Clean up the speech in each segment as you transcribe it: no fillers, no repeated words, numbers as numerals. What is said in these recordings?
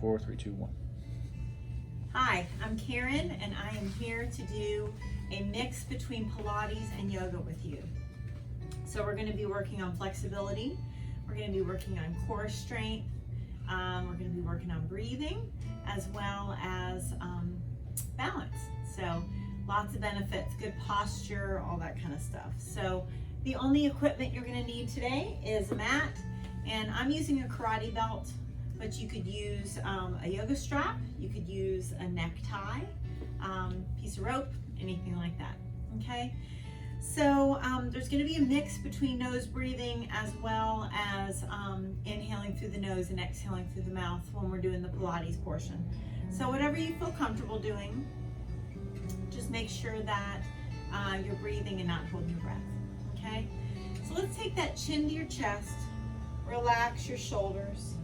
4, 3, 2, 1. Hi, I'm Karen, and I am here to do a mix between Pilates and yoga with you. So we're going to be working on flexibility, we're going to be working on core strength, we're going to be working on breathing, as well as balance. So lots of benefits, good posture, all that kind of stuff. So the only equipment you're going to need today is a mat, and I'm using a karate belt, but you could use a yoga strap, you could use a necktie, piece of rope, anything like that, okay? So there's going to be a mix between nose breathing as well as inhaling through the nose and exhaling through the mouth when we're doing the Pilates portion. So whatever you feel comfortable doing, just make sure that you're breathing and not holding your breath, okay? So let's take that chin to your chest, relax your shoulders,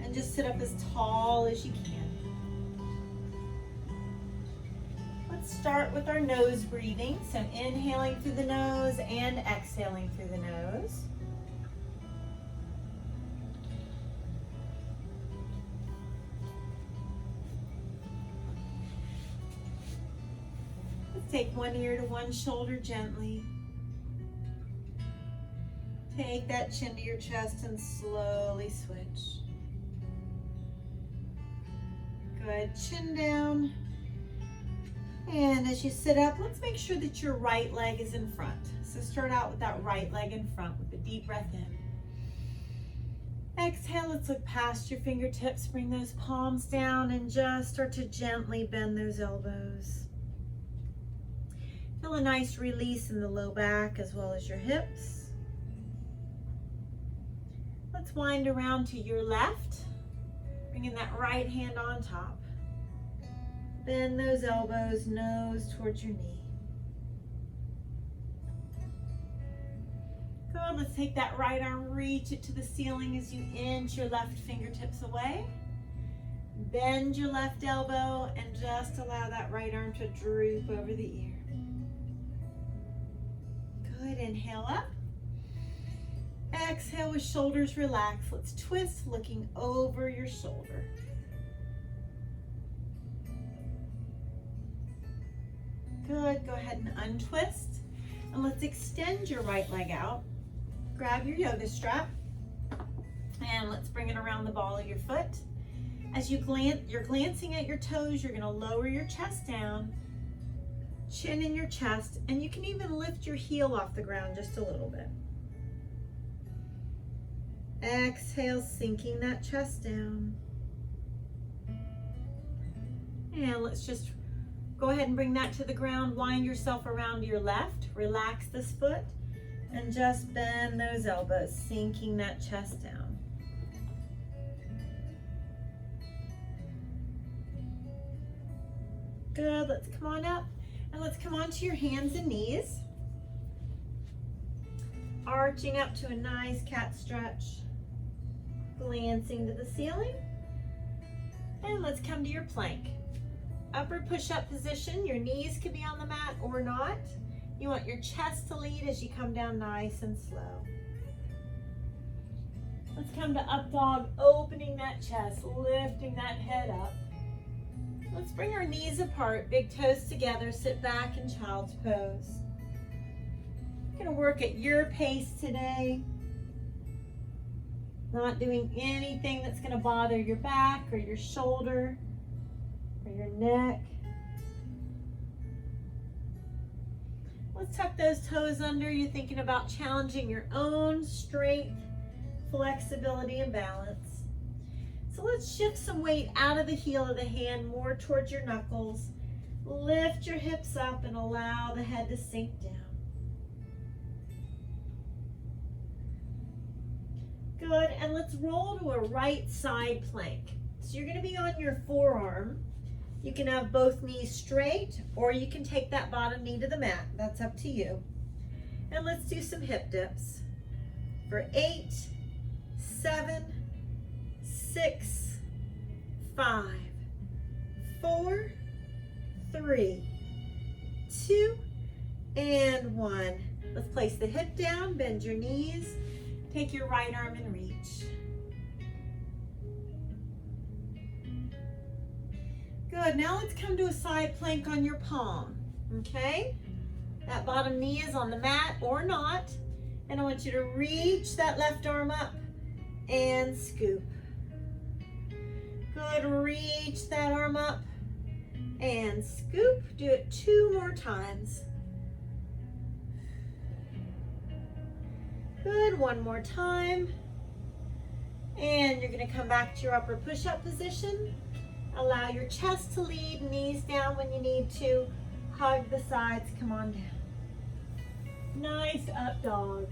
and just sit up as tall as you can. Let's start with our nose breathing. So inhaling through the nose and exhaling through the nose. Let's take one ear to one shoulder gently. Take that chin to your chest and slowly switch. Good, chin down. And as you sit up, let's make sure that your right leg is in front. So start out with that right leg in front with a deep breath in. Exhale, let's look past your fingertips, bring those palms down and just start to gently bend those elbows. Feel a nice release in the low back as well as your hips. Let's wind around to your left, bringing that right hand on top. Bend those elbows, nose towards your knee. Good, let's take that right arm, reach it to the ceiling as you inch your left fingertips away. Bend your left elbow and just allow that right arm to droop over the ear. Good, inhale up. Exhale with shoulders relaxed. Let's twist, looking over your shoulder. Good, go ahead and untwist. And let's extend your right leg out. Grab your yoga strap. And let's bring it around the ball of your foot. As you're glancing at your toes, you're gonna lower your chest down, chin in your chest, and you can even lift your heel off the ground just a little bit. Exhale, sinking that chest down. And let's just go ahead and bring that to the ground. Wind yourself around to your left. Relax this foot and just bend those elbows, sinking that chest down. Good, let's come on up and let's come onto your hands and knees. Arching up to a nice cat stretch. Glancing to the ceiling. And let's come to your plank. Upward push-up position. Your knees could be on the mat or not. You want your chest to lead as you come down nice and slow. Let's come to up dog, opening that chest, lifting that head up. Let's bring our knees apart, big toes together, sit back in child's pose. You're gonna work at your pace today. Not doing anything that's going to bother your back or your shoulder or your neck. Let's tuck those toes under. You're thinking about challenging your own strength, flexibility, and balance. So let's shift some weight out of the heel of the hand more towards your knuckles. Lift your hips up and allow the head to sink down. Good, and let's roll to a right side plank. So you're going to be on your forearm. You can have both knees straight, or you can take that bottom knee to the mat. That's up to you. And let's do some hip dips. For 8, 7, 6, 5, 4, 3, 2, and 1. Let's place the hip down, bend your knees. Take your right arm and reach. Good, now let's come to a side plank on your palm, okay? That bottom knee is on the mat or not. And I want you to reach that left arm up and scoop. Good, reach that arm up and scoop. Do it 2 more times. Good, 1 more time. And you're gonna come back to your upper push-up position. Allow your chest to lead, knees down when you need to. Hug the sides, come on down. Nice up dog.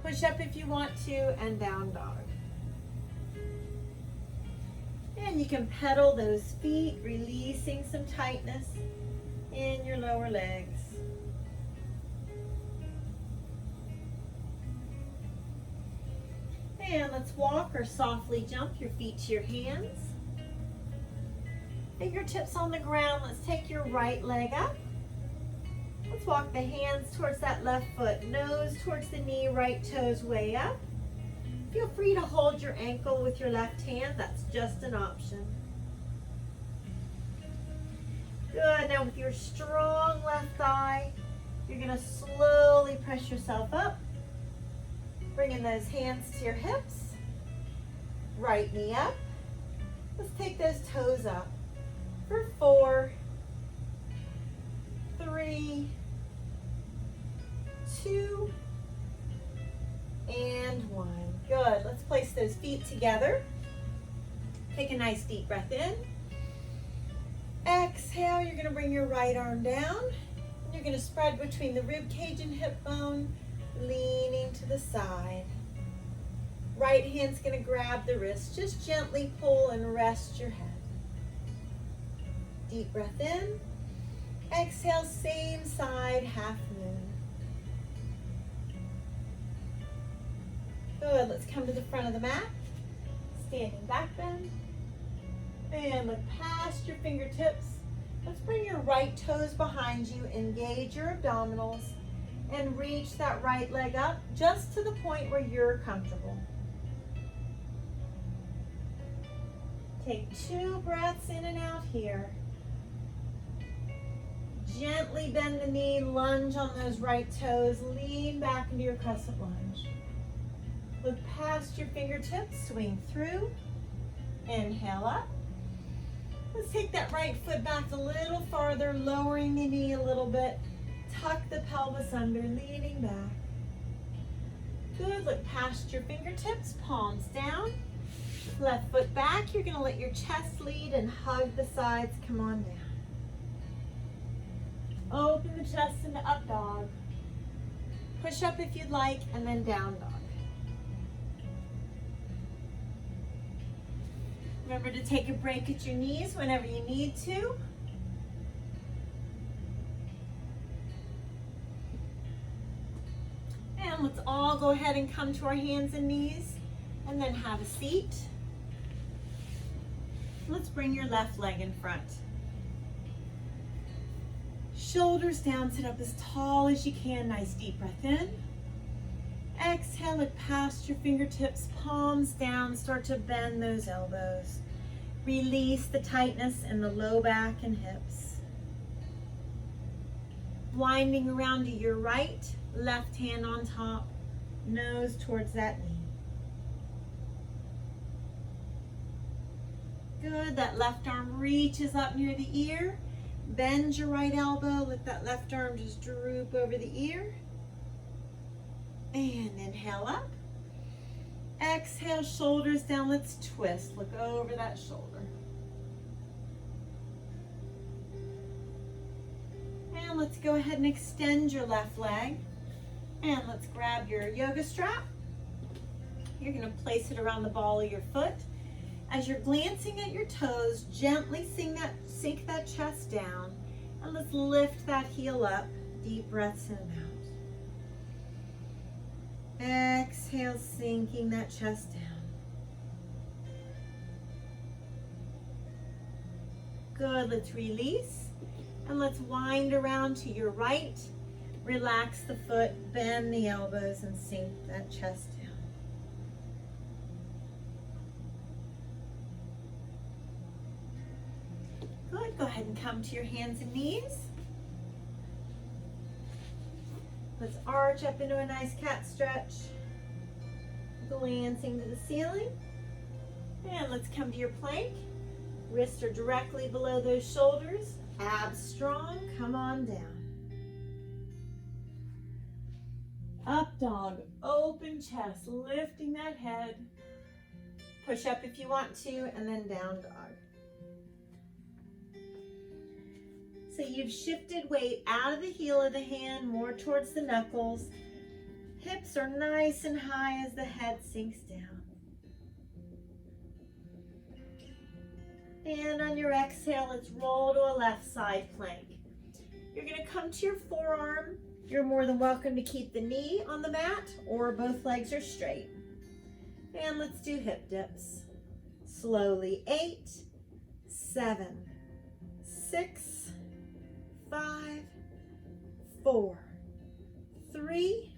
Push up if you want to, and down dog. And you can pedal those feet, releasing some tightness in your lower legs. And let's walk or softly jump your feet to your hands. Fingertips on the ground. Let's take your right leg up. Let's walk the hands towards that left foot, nose towards the knee, right toes way up. Feel free to hold your ankle with your left hand. That's just an option. Good. Now with your strong left thigh, you're going to slowly press yourself up. Bringing those hands to your hips. Right knee up. Let's take those toes up for 4, 3, 2, and 1. Good. Let's place those feet together. Take a nice deep breath in. Exhale, you're going to bring your right arm down. You're going to spread between the rib cage and hip bone, leaning to the side. Right hand's going to grab the wrist. Just gently pull and rest your head. Deep breath in. Exhale, same side, half moon. Good, let's come to the front of the mat. Standing back bend. And look past your fingertips. Let's bring your right toes behind you. Engage your abdominals. And reach that right leg up just to the point where you're comfortable. Take 2 breaths in and out here. Gently bend the knee, lunge on those right toes, lean back into your crescent lunge. Look past your fingertips, swing through, inhale up. Let's take that right foot back a little farther, lowering the knee a little bit. Tuck the pelvis under, leaning back. Good, look past your fingertips, palms down. Left foot back, you're gonna let your chest lead and hug the sides, come on down. Open the chest into up dog. Push up if you'd like, and then down dog. Remember to take a break at your knees whenever you need to. And let's all go ahead and come to our hands and knees, and then have a seat. Let's bring your left leg in front. Shoulders down, sit up as tall as you can. Nice deep breath in. Exhale, look past your fingertips, palms down, start to bend those elbows. Release the tightness in the low back and hips. Winding around to your right, left hand on top, nose towards that knee. Good, that left arm reaches up near the ear. Bend your right elbow, let that left arm just droop over the ear. And inhale up. Exhale, shoulders down, let's twist. Look over that shoulder. And let's go ahead and extend your left leg. And let's grab your yoga strap. You're gonna place it around the ball of your foot. As you're glancing at your toes, gently sink that chest down, and let's lift that heel up. Deep breaths in and out. Exhale, sinking that chest down. Good, let's release, and let's wind around to your right. Relax the foot, bend the elbows, and sink that chest down. Good, go ahead and come to your hands and knees. Let's arch up into a nice cat stretch, glancing to the ceiling. And let's come to your plank. Wrists are directly below those shoulders. Abs strong, come on down. Up dog, open chest, lifting that head. Push up if you want to, and then down dog. So you've shifted weight out of the heel of the hand, more towards the knuckles. Hips are nice and high as the head sinks down. And on your exhale, let's roll to a left side plank. You're going to come to your forearm. You're more than welcome to keep the knee on the mat or both legs are straight. And let's do hip dips. Slowly, 8, 7, 6, 5, 4, 3,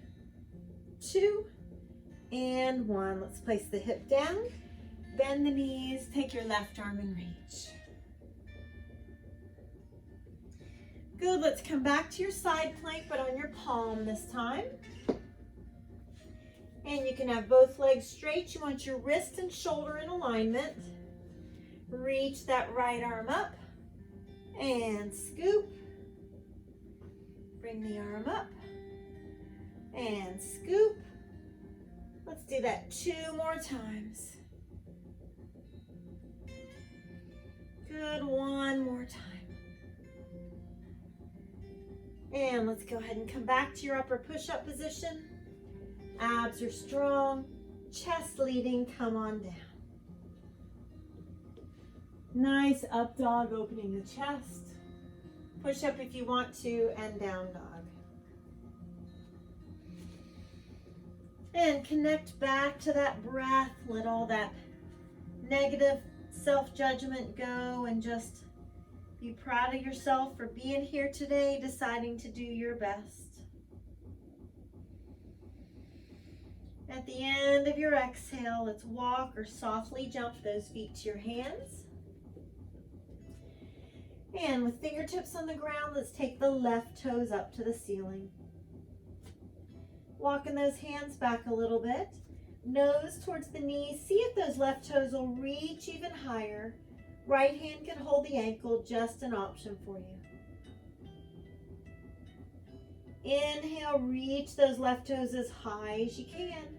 2, and 1. Let's place the hip down. Bend the knees, take your left arm and reach. Good, let's come back to your side plank, but on your palm this time. And you can have both legs straight. You want your wrist and shoulder in alignment. Reach that right arm up and scoop. Bring the arm up and scoop. Let's do that 2 more times. Good, 1 more time. And let's go ahead and come back to your upper push-up position. Abs are strong, chest leading, come on down. Nice up dog, opening the chest. Push up if you want to, and down dog. And connect back to that breath. Let all that negative self-judgment go and just be proud of yourself for being here today, deciding to do your best. At the end of your exhale, let's walk or softly jump those feet to your hands. And with fingertips on the ground, let's take the left toes up to the ceiling. Walking those hands back a little bit. Nose towards the knees. See if those left toes will reach even higher. Right hand can hold the ankle, just an option for you. Inhale, reach those left toes as high as you can.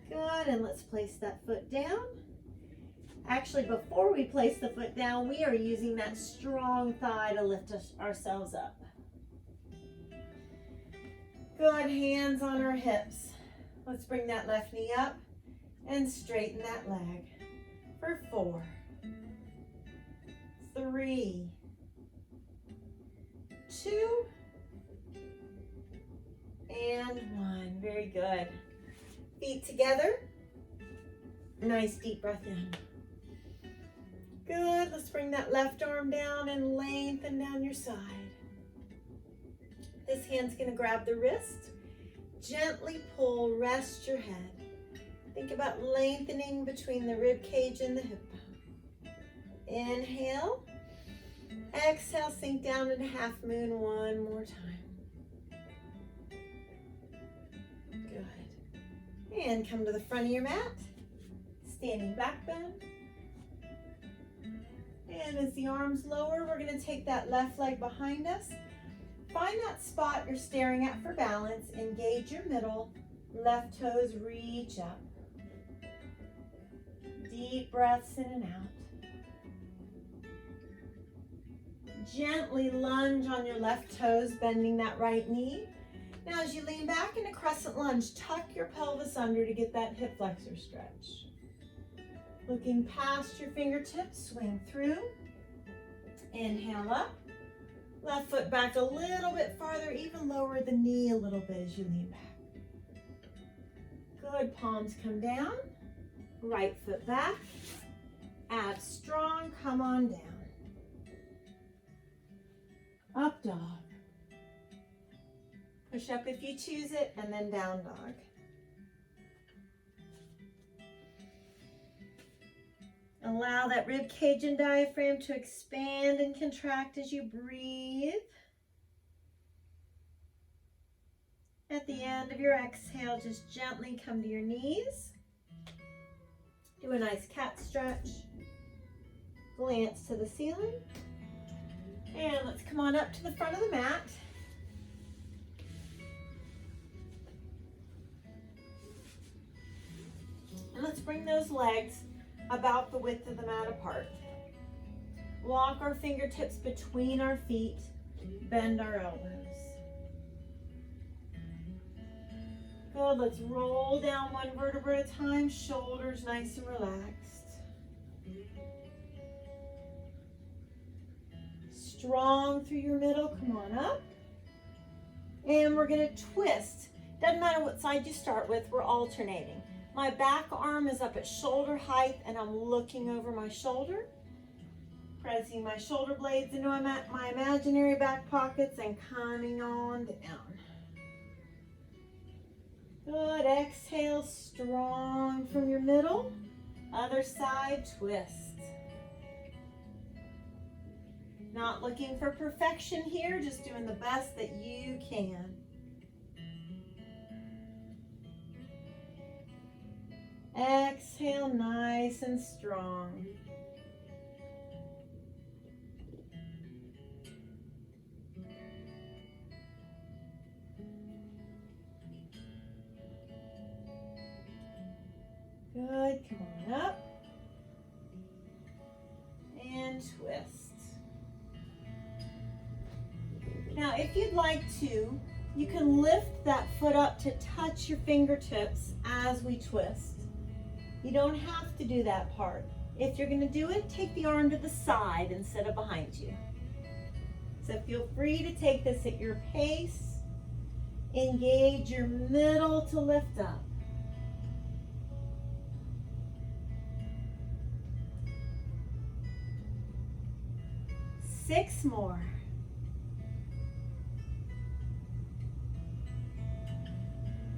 Good, and let's place that foot down. Actually, before we place the foot down, we are using that strong thigh to lift ourselves up. Good, hands on our hips. Let's bring that left knee up and straighten that leg for 4, 3, 2, and 1. Very good. Feet together. Nice deep breath in. Good. Let's bring that left arm down and lengthen down your side. This hand's going to grab the wrist. Gently pull, rest your head. Think about lengthening between the rib cage and the hip bone. Inhale. Exhale, sink down in half moon 1 more time. Good. And come to the front of your mat. Standing back bend. And as the arms lower, we're going to take that left leg behind us. Find that spot you're staring at for balance. Engage your middle. Left toes reach up. Deep breaths in and out. Gently lunge on your left toes, bending that right knee. Now as you lean back in a crescent lunge, tuck your pelvis under to get that hip flexor stretch. Looking past your fingertips, swing through. Inhale up. Left foot back a little bit farther, even lower the knee a little bit as you lean back. Good, palms come down. Right foot back. Abs strong, come on down. Up dog. Push up if you choose it, and then down dog. Allow that rib cage and diaphragm to expand and contract as you breathe. At the end of your exhale, just gently come to your knees. Do a nice cat stretch. Glance to the ceiling. And let's come on up to the front of the mat. And let's bring those legs about the width of the mat apart. Walk our fingertips between our feet. Bend our elbows. Good, let's roll down one vertebra at a time. Shoulders nice and relaxed. Strong through your middle, come on up. And we're gonna twist. Doesn't matter what side you start with, we're alternating. My back arm is up at shoulder height and I'm looking over my shoulder. Pressing my shoulder blades into my imaginary back pockets and coming on down. Good, exhale, strong from your middle. Other side, twist. Not looking for perfection here, just doing the best that you can. Exhale, nice and strong. Good, come on up. And twist. Now, if you'd like to, you can lift that foot up to touch your fingertips as we twist. You don't have to do that part. If you're going to do it, take the arm to the side instead of behind you. So feel free to take this at your pace. Engage your middle to lift up. Six more.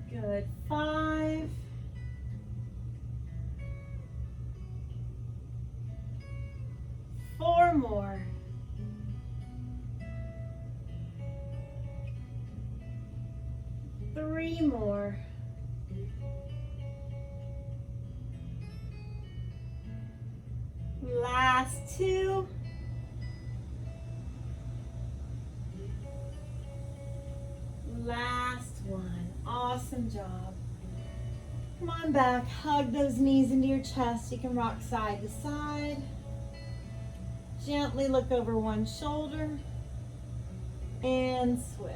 Good. 5. 4 more. 3 more. Last 2. Last one. Awesome job. Come on back. Hug those knees into your chest. You can rock side to side. Gently look over one shoulder and switch.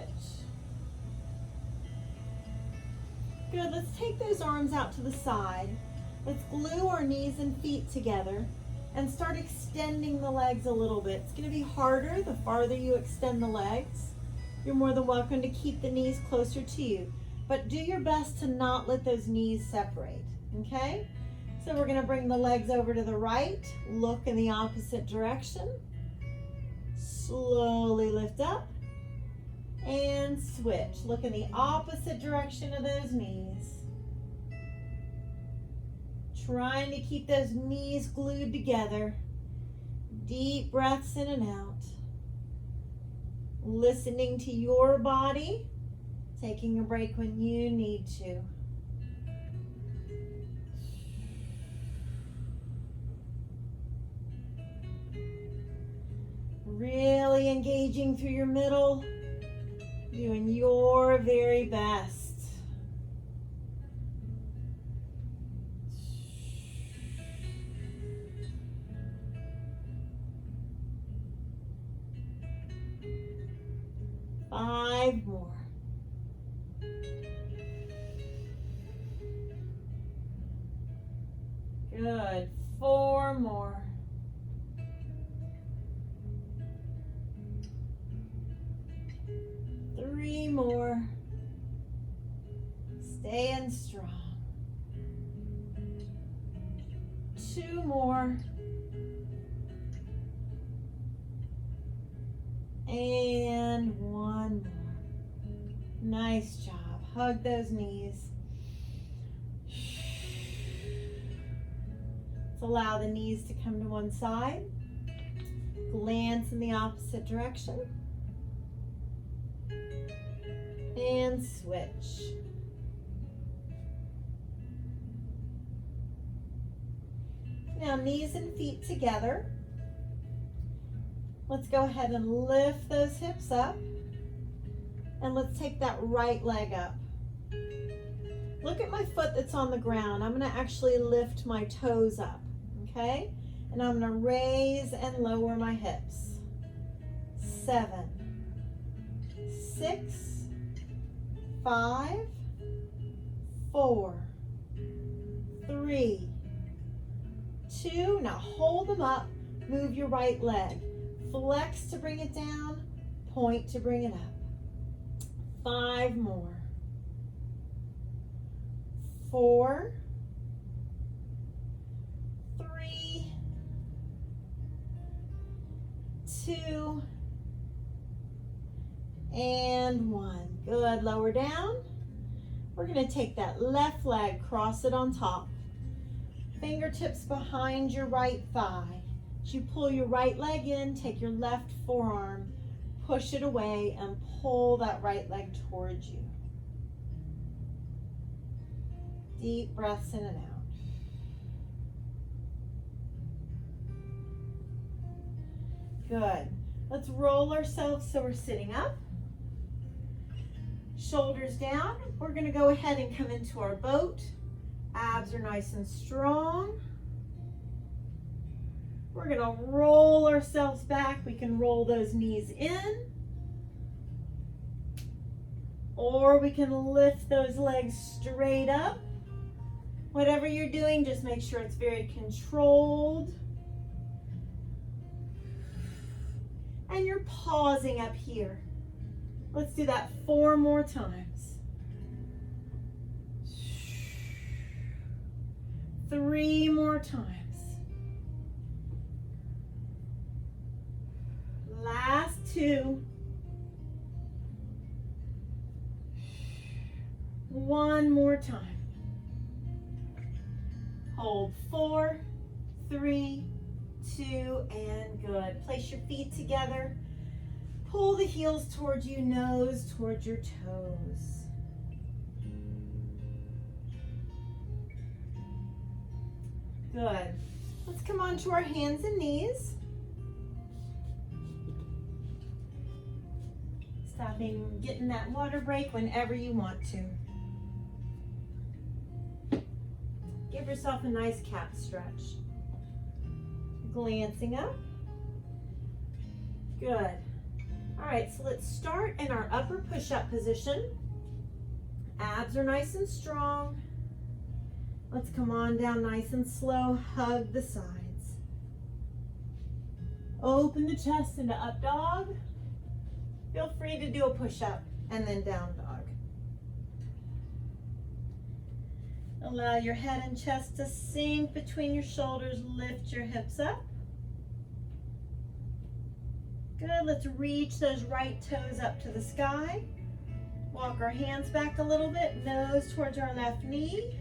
Good. Let's take those arms out to the side. Let's glue our knees and feet together and start extending the legs a little bit. It's going to be harder the farther you extend the legs. You're more than welcome to keep the knees closer to you, but do your best to not let those knees separate, okay? So we're gonna bring the legs over to the right, look in the opposite direction, slowly lift up, and switch. Look in the opposite direction of those knees. Trying to keep those knees glued together. Deep breaths in and out. Listening to your body, taking a break when you need to. Really engaging through your middle, doing your very best. Five more. Good. 4 more. 3 more. Staying strong. 2 more. And 1 more. Nice job. Hug those knees. Let's allow the knees to come to one side. Glance in the opposite direction. And switch. Now knees and feet together. Let's go ahead and lift those hips up. And let's take that right leg up. Look at my foot that's on the ground. I'm going to actually lift my toes up, okay? And I'm going to raise and lower my hips. 7, 6, 5, 4, 3, 2. Now hold them up. Move your right leg. Flex to bring it down. Point to bring it up. 5 more. 4, 3, 2, and 1. Good. Lower down. We're going to take that left leg, cross it on top. Fingertips behind your right thigh. As you pull your right leg in, take your left forearm, push it away, and pull that right leg towards you. Deep breaths in and out. Good. Let's roll ourselves so we're sitting up. Shoulders down. We're going to go ahead and come into our boat. Abs are nice and strong. We're going to roll ourselves back. We can roll those knees in. Or we can lift those legs straight up. Whatever you're doing, just make sure it's very controlled. And you're pausing up here. Let's do that 4 more times. 3 more times. Last 2. 1 more time. Hold 4, 3, 2, and good. Place your feet together. Pull the heels towards you, nose towards your toes. Good. Let's come on to our hands and knees. Stopping, getting that water break whenever you want to. Give yourself a nice cat stretch. Glancing up. Good. All right, so let's start in our upper push-up position. Abs are nice and strong. Let's come on down nice and slow. Hug the sides. Open the chest into up dog. Feel free to do a push-up and then down dog. Allow your head and chest to sink between your shoulders. Lift your hips up. Good. Let's reach those right toes up to the sky. Walk our hands back a little bit. Nose towards our left knee.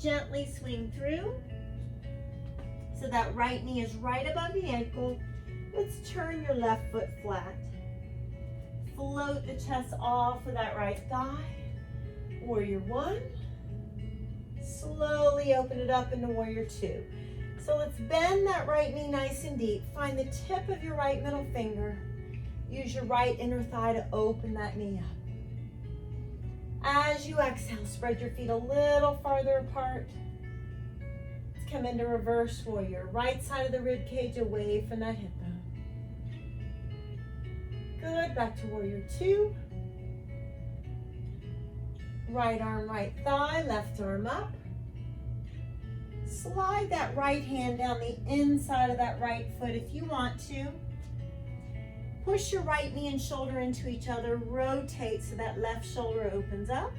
Gently swing through. So that right knee is right above the ankle. Let's turn your left foot flat. Float the chest off of that right thigh. Warrior 1. Slowly open it up into Warrior 2. So let's bend that right knee nice and deep. Find the tip of your right middle finger. Use your right inner thigh to open that knee up. As you exhale, spread your feet a little farther apart. Let's come into reverse warrior. Right side of the rib cage away from that hip bone. Good. Back to Warrior 2. Right arm, right thigh, left arm up. Slide that right hand down the inside of that right foot if you want to. Push your right knee and shoulder into each other. Rotate so that left shoulder opens up.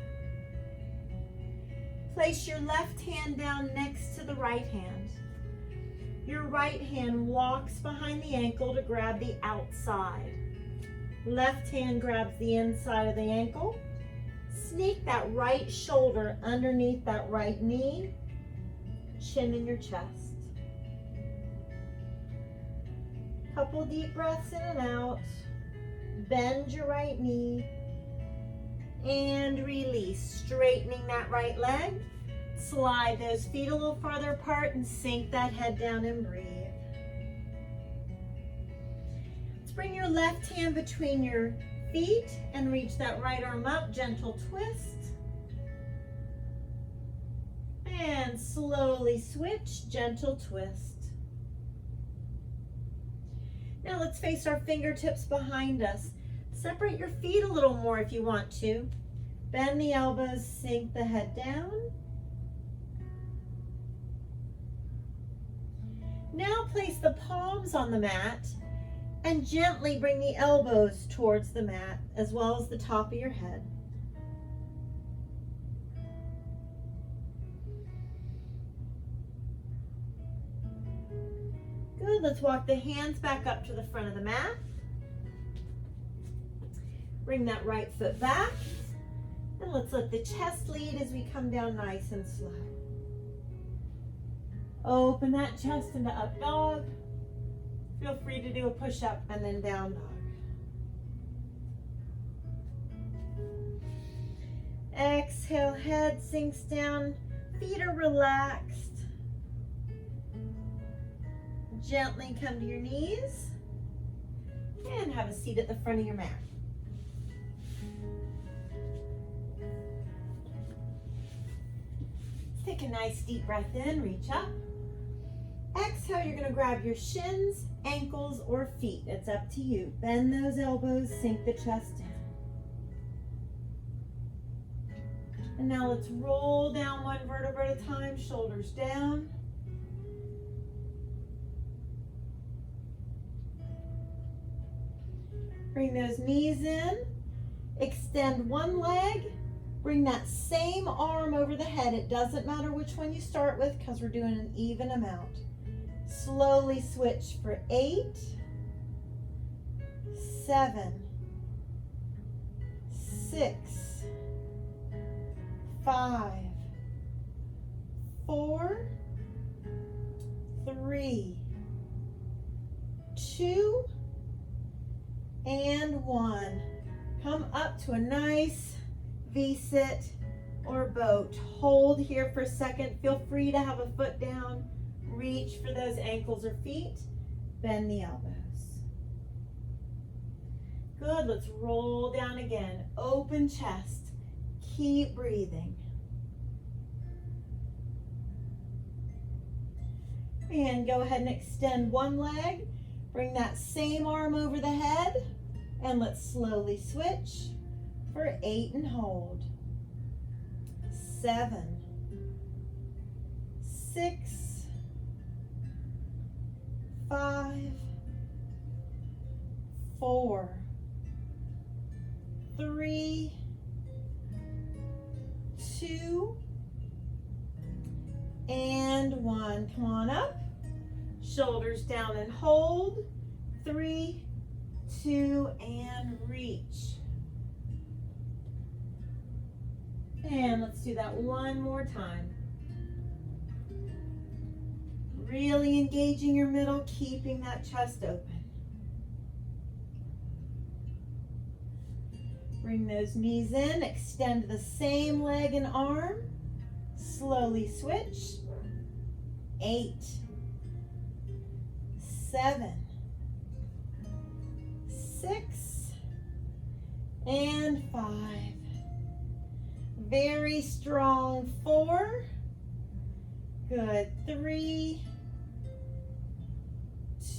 Place your left hand down next to the right hand. Your right hand walks behind the ankle to grab the outside. Left hand grabs the inside of the ankle. Sneak that right shoulder underneath that right knee. chin in your chest. Couple deep breaths in and out. Bend your right knee and release, straightening that right leg. Slide those feet a little farther apart and sink that head down and breathe. Let's bring your left hand between your feet and reach that right arm up, gentle twist. And slowly switch, gentle twist. Now let's face our fingertips behind us. Separate your feet a little more if you want to. Bend the elbows, sink the head down. Now place the palms on the mat and gently bring the elbows towards the mat as well as the top of your head. Good, let's walk the hands back up to the front of the mat. Bring that right foot back, and let's let the chest lead as we come down nice and slow. Open that chest into up dog. Feel free to do a push-up and then down dog. Exhale, head sinks down, feet are relaxed. Gently come to your knees and have a seat at the front of your mat. Take a nice deep breath in, reach up. Exhale, you're gonna grab your shins, ankles, or feet. It's up to you. Bend those elbows, sink the chest down. And now let's roll down one vertebra at a time, shoulders down. Bring those knees in, extend one leg. Bring that same arm over the head. It doesn't matter which one you start with because we're doing an even amount. Slowly switch for 8, 7, 6, 5, 4, 3, 2, and 1. Come up to a nice V-sit or boat. Hold here for a second. Feel free to have a foot down. Reach for those ankles or feet. Bend the elbows. Good. Let's roll down again. Open chest. Keep breathing. And go ahead and extend one leg. Bring that same arm over the head. And let's slowly switch for 8 and hold. 7, 6, 5, 4, 3, 2, and 1. Come on up. Shoulders down and hold. 3, 2, and reach. And let's do that one more time. Really engaging your middle, keeping that chest open. Bring those knees in, extend the same leg and arm. Slowly switch. 8, 7, 6, and 5. Very strong. 4. Good. 3,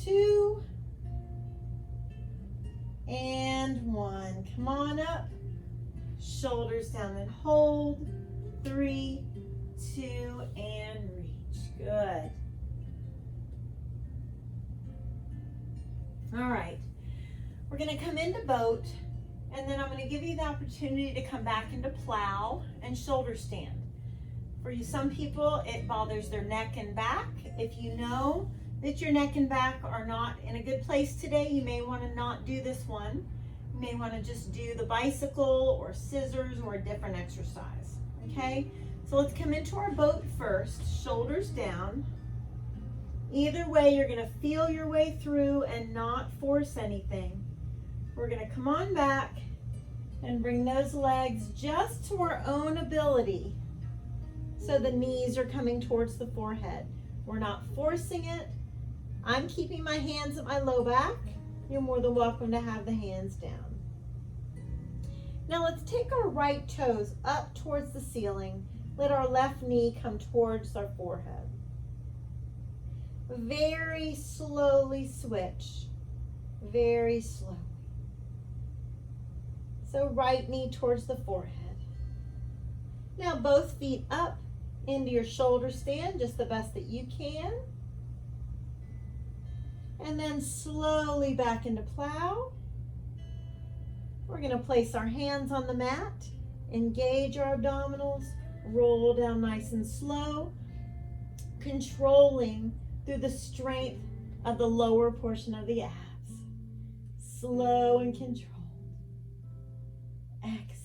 2, and 1. Come on up. Shoulders down and hold. 3, 2, and reach. Good. All right. We're going to come into boat. And then I'm going to give you the opportunity to come back into plow and shoulder stand. For you, some people, it bothers their neck and back. If you know that your neck and back are not in a good place today, you may want to not do this one. You may want to just do the bicycle or scissors or a different exercise. Okay? So let's come into our boat first, shoulders down. Either way, you're gonna feel your way through and not force anything. We're gonna come on back and bring those legs just to our own ability. So the knees are coming towards the forehead. We're not forcing it. I'm keeping my hands at my low back. You're more than welcome to have the hands down. Now let's take our right toes up towards the ceiling. Let our left knee come towards our forehead. Very slowly switch. Very slowly. So right knee towards the forehead. Now both feet up into your shoulder stand, just the best that you can. And then slowly back into plow. We're going to place our hands on the mat, engage our abdominals, roll down nice and slow, controlling through the strength of the lower portion of the abs. Slow and controlled. Exhale.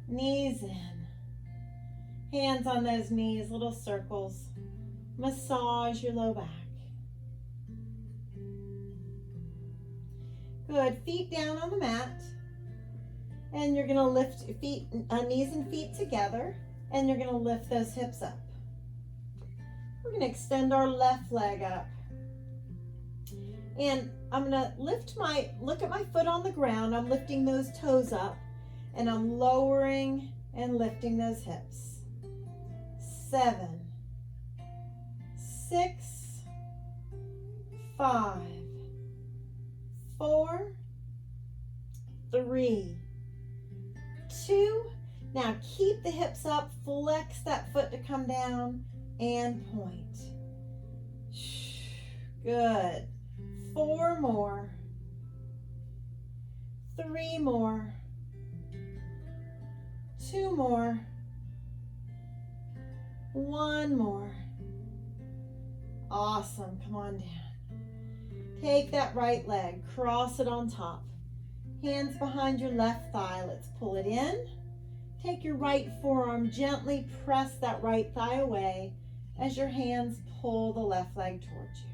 Knees in. Hands on those knees, little circles. Massage your low back. Good. Feet down on the mat. And you're going to lift feet, knees and feet together. And you're going to lift those hips up. We're going to extend our left leg up. And I'm going to look at my foot on the ground. I'm lifting those toes up. And I'm lowering and lifting those hips. 7, 6, 5, 4, 3, 2. Now keep the hips up, flex that foot to come down, and point. Good. 4 more. 3 more. 2 more. 1 more. Awesome. Come on down. Take that right leg, cross it on top. Hands behind your left thigh. Let's pull it in. Take your right forearm, gently press that right thigh away as your hands pull the left leg towards you.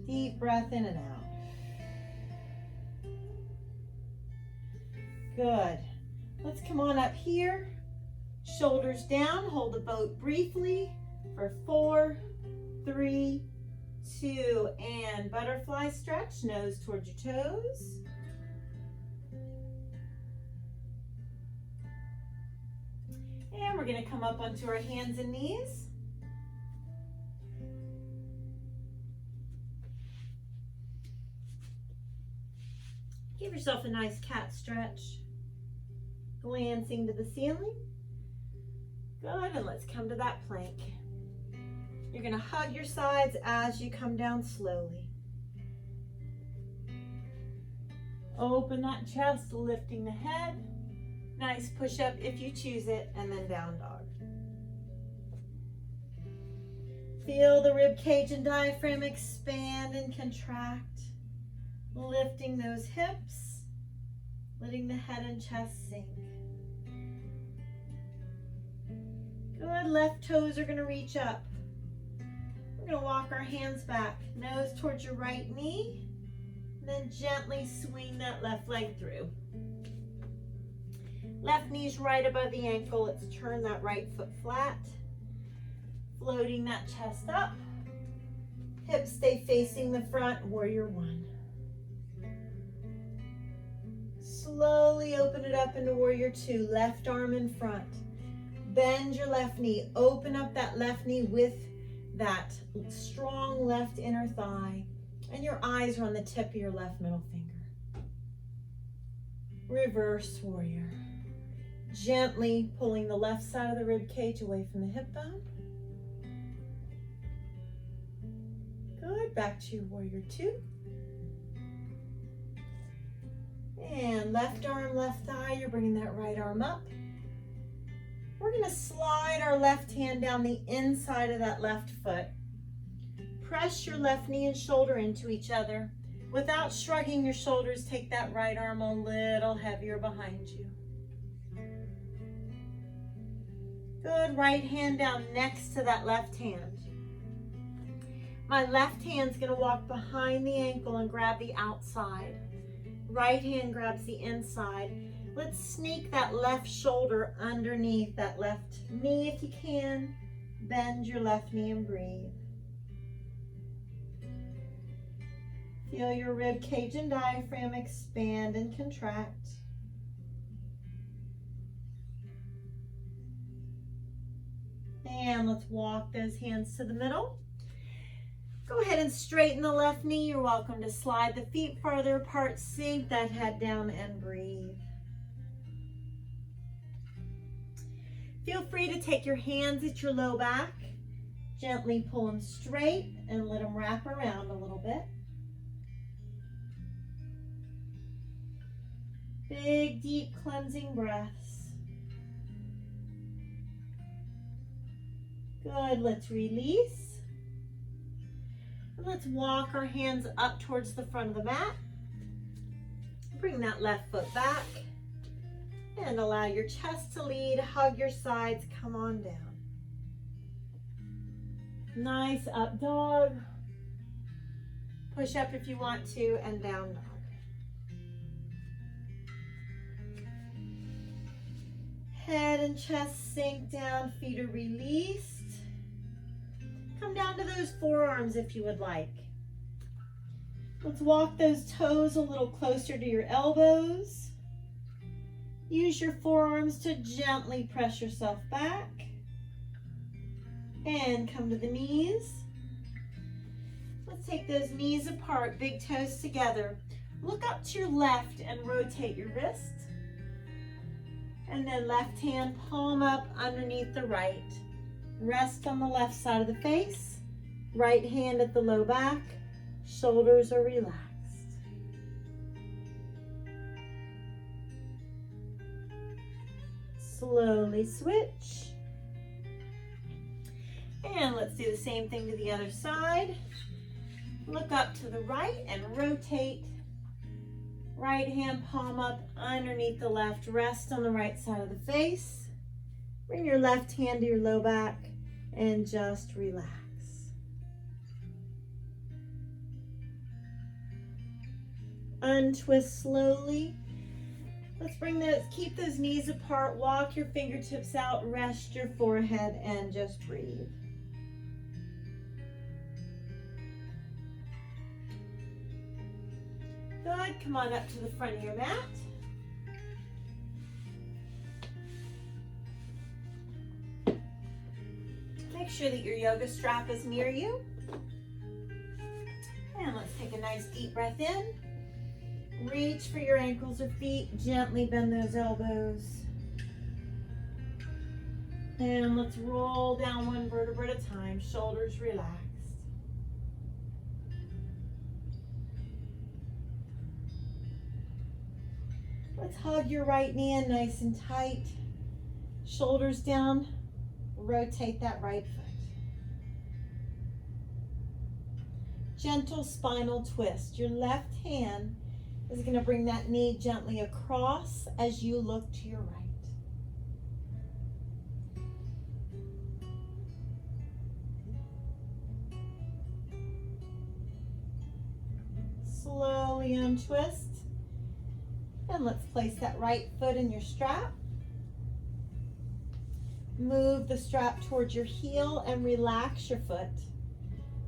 Deep breath in and out. Good. Let's come on up here. Shoulders down. Hold the boat briefly for 4, 3, 2, and butterfly stretch. Nose towards your toes. And we're going to come up onto our hands and knees. Give yourself a nice cat stretch. Glancing to the ceiling. Good, and let's come to that plank. You're going to hug your sides as you come down slowly. Open that chest, lifting the head. Nice push up if you choose it, and then down dog. Feel the rib cage and diaphragm expand and contract. Lifting those hips, letting the head and chest sink. Good, left toes are going to reach up. We're going to walk our hands back, nose towards your right knee, then gently swing that left leg through. Left knee's right above the ankle. Let's turn that right foot flat, floating that chest up. Hips stay facing the front, warrior 1. Slowly open it up into warrior 2, left arm in front. Bend your left knee, open up that left knee with that strong left inner thigh, and your eyes are on the tip of your left middle finger. Reverse warrior. Gently pulling the left side of the rib cage away from the hip bone. Good, back to your warrior 2. And left arm, left thigh, you're bringing that right arm up. We're going to slide our left hand down the inside of that left foot. Press your left knee and shoulder into each other. Without shrugging your shoulders, take that right arm a little heavier behind you. Good, right hand down next to that left hand. My left hand's gonna walk behind the ankle and grab the outside. Right hand grabs the inside. Let's sneak that left shoulder underneath that left knee if you can. Bend your left knee and breathe. Feel your rib cage and diaphragm expand and contract. And let's walk those hands to the middle. Go ahead and straighten the left knee. You're welcome to slide the feet farther apart, sink that head down and breathe. Feel free to take your hands at your low back. Gently pull them straight and let them wrap around a little bit. Big, deep cleansing breaths. Good, let's release. And let's walk our hands up towards the front of the mat. Bring that left foot back. And allow your chest to lead. Hug your sides, come on down. Nice up dog. Push up if you want to, and down dog. Head and chest sink down, feet are released. Come down to those forearms if you would like. Let's walk those toes a little closer to your elbows. Use your forearms to gently press yourself back. And come to the knees. Let's take those knees apart, big toes together. Look up to your left and rotate your wrist. And then left hand palm up underneath the right. Rest on the left side of the face. Right hand at the low back. Shoulders are relaxed. Slowly switch. And let's do the same thing to the other side. Look up to the right and rotate. Right hand palm up underneath the left. Rest on the right side of the face. Bring your left hand to your low back and just relax. Untwist slowly. Let's keep those knees apart. Walk your fingertips out. Rest your forehead and just breathe. Good. Come on up to the front of your mat. Make sure that your yoga strap is near you. And let's take a nice deep breath in. Reach for your ankles or feet. Gently bend those elbows. And let's roll down one vertebra at a time. Shoulders relaxed. Let's hug your right knee in nice and tight. Shoulders down. Rotate that right foot. Gentle spinal twist. Your left hand is going to bring that knee gently across as you look to your right. Slowly untwist. And let's place that right foot in your strap. Move the strap towards your heel and relax your foot.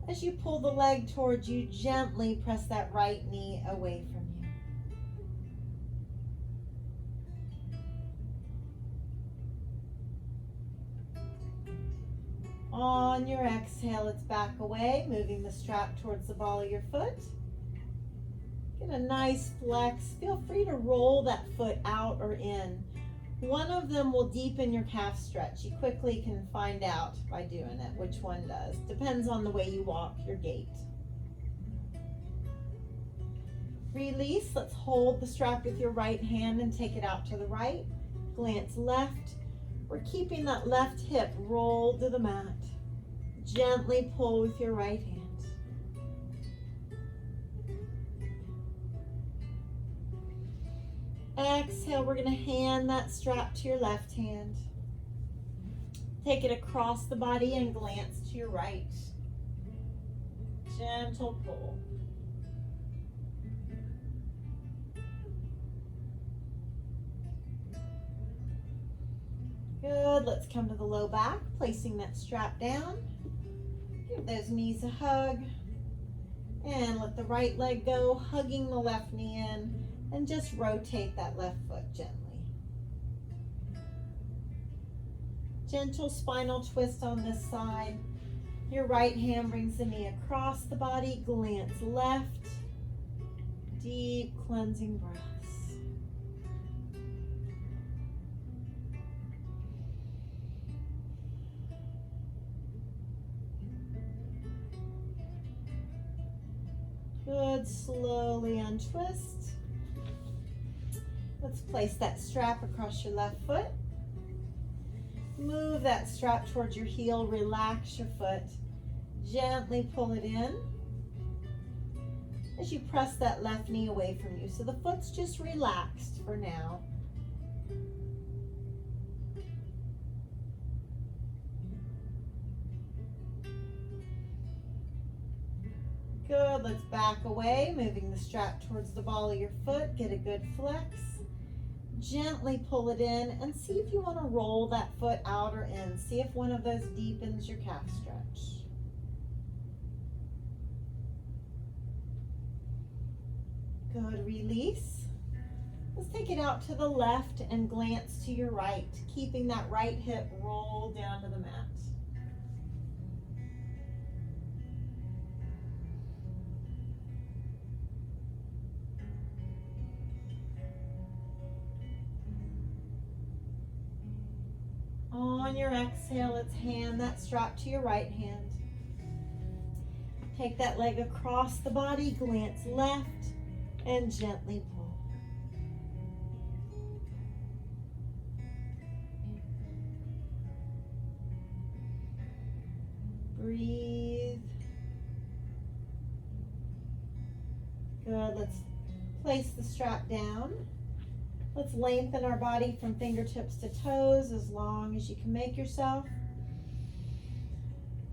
As you pull the leg towards you, gently press that right knee away from you. On your exhale, let's back away, moving the strap towards the ball of your foot. Get a nice flex. Feel free to roll that foot out or in. One of them will deepen your calf stretch. You quickly can find out by doing it which one does. Depends on the way you walk, your gait. Release. Let's hold the strap with your right hand and take it out to the right. Glance left. We're keeping that left hip rolled to the mat. Gently pull with your right hand. Exhale, we're going to hand that strap to your left hand. Take it across the body and glance to your right. Gentle pull. Good. Let's come to the low back, placing that strap down. Give those knees a hug. And let the right leg go, hugging the left knee in, and just rotate that left foot gently. Gentle spinal twist on this side. Your right hand brings the knee across the body, glance left. Deep cleansing breaths. Good, slowly untwist. Let's place that strap across your left foot. Move that strap towards your heel, relax your foot. Gently pull it in as you press that left knee away from you. So the foot's just relaxed for now. Good, let's back away, moving the strap towards the ball of your foot. Get a good flex. Gently pull it in and see if you want to roll that foot out or in. See if one of those deepens your calf stretch. Good, release. Let's take it out to the left and glance to your right, keeping that right hip rolled down to the mat. On your exhale, let's hand that strap to your right hand. Take that leg across the body, glance left, and gently pull. Breathe. Good, let's place the strap down. Let's lengthen our body from fingertips to toes as long as you can make yourself.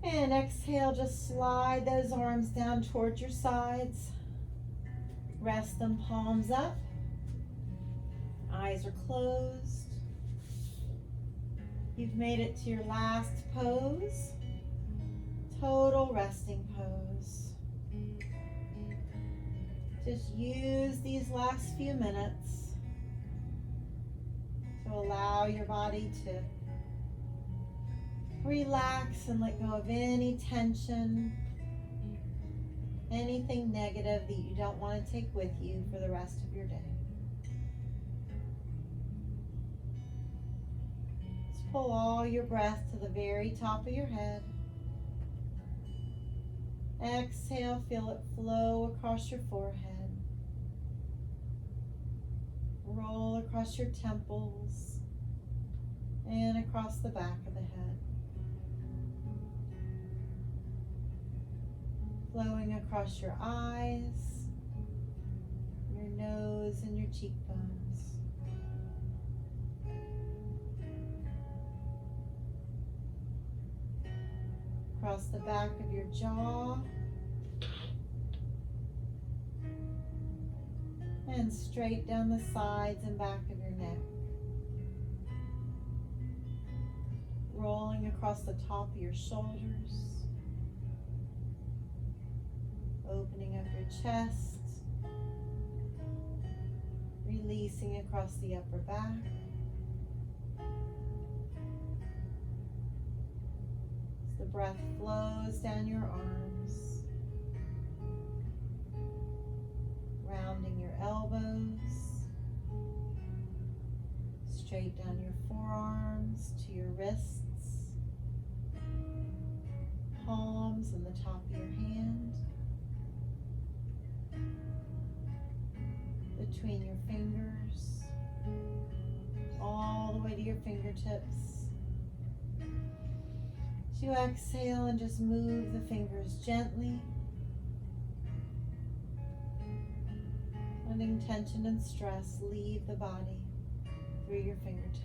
And exhale, just slide those arms down towards your sides. Rest them palms up. Eyes are closed. You've made it to your last pose. Total resting pose. Just use these last few minutes to allow your body to relax and let go of any tension, anything negative that you don't want to take with you for the rest of your day. Just pull all your breath to the very top of your head. Exhale, feel it flow across your forehead. Roll across your temples and across the back of the head. Flowing across your eyes, your nose, and your cheekbones. Across the back of your jaw. And straight down the sides and back of your neck. Rolling across the top of your shoulders. Opening up your chest. Releasing across the upper back. As the breath flows down your arms. Rounding your elbows, straight down your forearms to your wrists, palms and the top of your hand, between your fingers, all the way to your fingertips. As you exhale and just move the fingers gently. surrounding tension and stress leave the body through your fingertips.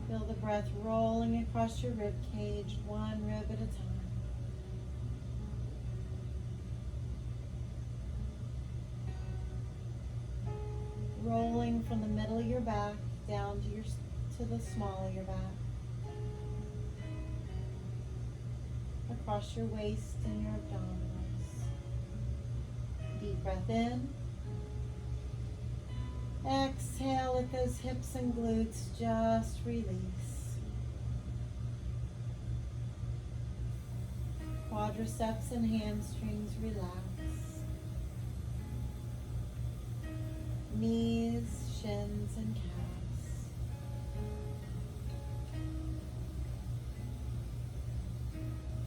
Feel the breath rolling across your rib cage, one rib at a time. Rolling from the middle of your back down to the small of your back. Across your waist and your abdominals. Deep breath in. Exhale, let those hips and glutes just release. Quadriceps and hamstrings relax. Knees, shins, and calves.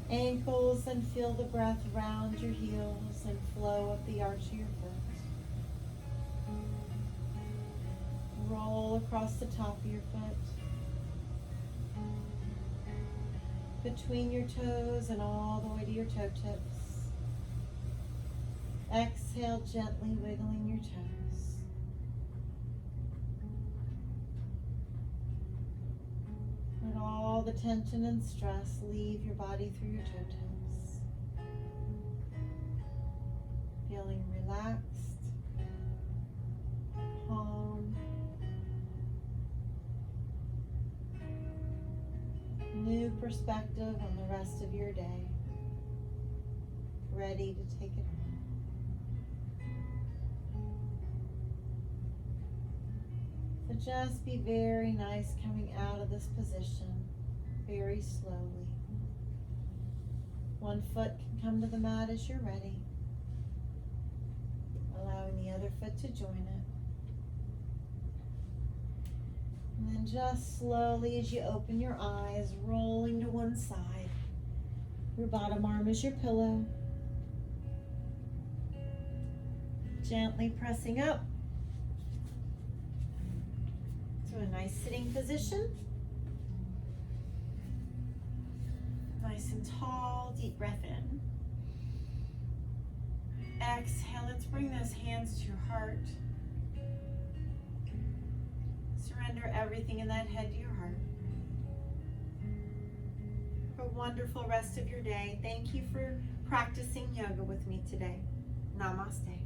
Ankles, and feel the breath round your heels and flow up the arch of your foot. Roll across the top of your foot, between your toes and all the way to your toe tips. Exhale, gently wiggling your toes. Let all the tension and stress leave your body through your toe tips. Feeling relaxed, calm, new perspective on the rest of your day, ready to take it on. So just be very nice coming out of this position, very slowly. One foot can come to the mat as you're ready, allowing the other foot to join it. And then just slowly, as you open your eyes, rolling to one side. Your bottom arm is your pillow. Gently pressing up to a nice sitting position. Nice and tall, deep breath in. Exhale, let's bring those hands to your heart. Surrender everything in that head to your heart. Have a wonderful rest of your day. Thank you for practicing yoga with me today. Namaste.